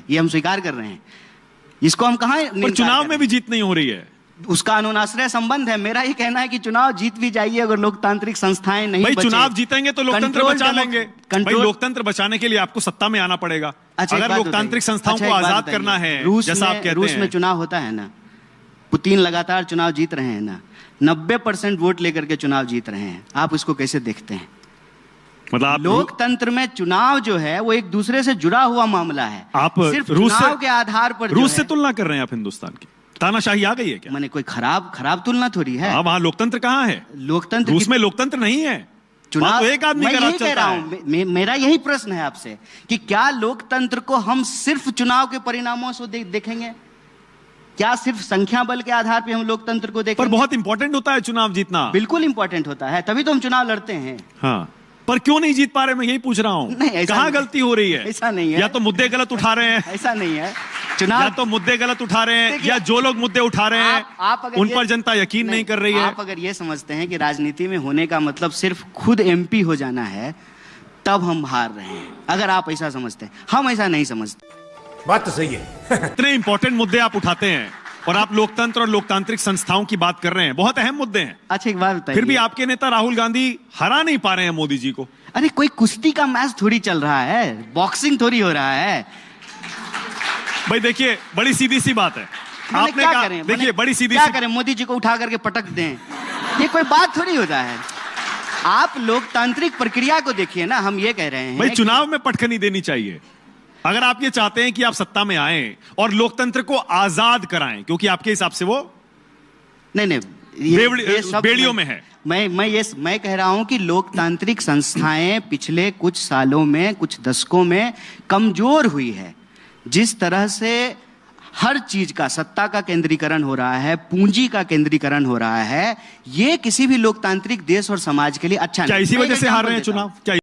ये हम स्वीकार कर रहे हैं, इसको हम कहाँ पर चुनाव में भी जीत नहीं हो रही है, उसका अनुनाश्रय संबंध है। मेरा ये कहना है कि चुनाव जीत भी जाइए अगर लोकतांत्रिक संस्थाएं नहीं भाई बचे। चुनाव जीतेंगे तो लोकतंत्र बचा लेंगे। भाई लोकतंत्र बचाने के लिए आपको सत्ता में आना पड़ेगा। अगर लोकतांत्रिक संस्थाओं को आजाद करना है, जैसा आप कहते हैं, रूस में चुनाव होता है ना, पुतिन लगातार चुनाव जीत रहे हैं ना, 90% वोट लेकर के चुनाव जीत रहे हैं। आप इसको कैसे देखते हैं? मतलब लोकतंत्र में चुनाव जो है वो एक दूसरे से जुड़ा हुआ मामला है। आप सिर्फ रूस चुनाव के आधार पर रूस से तुलना कर रहे हैं आप हिंदुस्तान की? तानाशाही आ गई है क्या? मैंने कोई खराब तुलना थोड़ी है। वहां लोकतंत्र कहाँ है? लोकतंत्र रूस में लोकतंत्र नहीं है। चुनाव तो एक आदमी का राज चलता है। मेरा यही प्रश्न है आपसे कि क्या लोकतंत्र को हम सिर्फ चुनाव के परिणामों से देखेंगे? क्या सिर्फ संख्या बल के आधार पे हम लोकतंत्र को देखेंगे? पर बहुत इंपॉर्टेंट होता है चुनाव जीतना। बिल्कुल इंपॉर्टेंट होता है, तभी तो हम चुनाव लड़ते हैं। हाँ, पर क्यों नहीं जीत पा रहे, मैं यही पूछ रहा हूँ। कहाँ गलती हो रही है? ऐसा नहीं है। या तो मुद्दे गलत उठा रहे हैं, ऐसा नहीं है। चुनाव या तो मुद्दे गलत उठा रहे हैं, या जो लोग मुद्दे उठा रहे हैं उन पर जनता यकीन नहीं कर रही है। आप अगर ये समझते हैं कि राजनीति में होने का मतलब सिर्फ खुद एमपी हो जाना है, तब हम हार रहे हैं। अगर आप ऐसा समझते हैं, हम ऐसा नहीं समझते। बात तो सही है। इतने इंपॉर्टेंट मुद्दे आप उठाते हैं और आप लोकतंत्र और लोकतांत्रिक संस्थाओं की बात कर रहे हैं, बहुत अहम मुद्दे हैं। अच्छा, एक बात बताइए, फिर भी आपके नेता राहुल गांधी हरा नहीं पा रहे हैं मोदी जी को। अरे कोई कुश्ती का मैच थोड़ी चल रहा है, बॉक्सिंग थोड़ी हो रहा है। भाई देखिए, बड़ी सीधी सी बात है। आपने क्या कहा, करें? देखिए बड़ी सीधी क्या सी करें? मोदी जी को उठा करके पटक दें, ये कोई बात थोड़ी होता है। आप लोकतांत्रिक प्रक्रिया को देखिए ना। हम ये कह रहे हैं भाई चुनाव में पटखनी देनी चाहिए। अगर आप ये चाहते हैं कि आप सत्ता में आए और लोकतंत्र को आजाद कराएं, क्योंकि आपके हिसाब से वो नहीं बेड़ियों में है। मैं कह रहा हूं कि लोकतांत्रिक संस्थाएं पिछले कुछ सालों में, कुछ दशकों में कमजोर हुई है। जिस तरह से हर चीज का, सत्ता का केंद्रीकरण हो रहा है, पूंजी का केंद्रीकरण हो रहा है, ये किसी भी लोकतांत्रिक देश और समाज के लिए अच्छा नहीं। क्या इसी वजह से हार रहे हैं चुनाव? क्या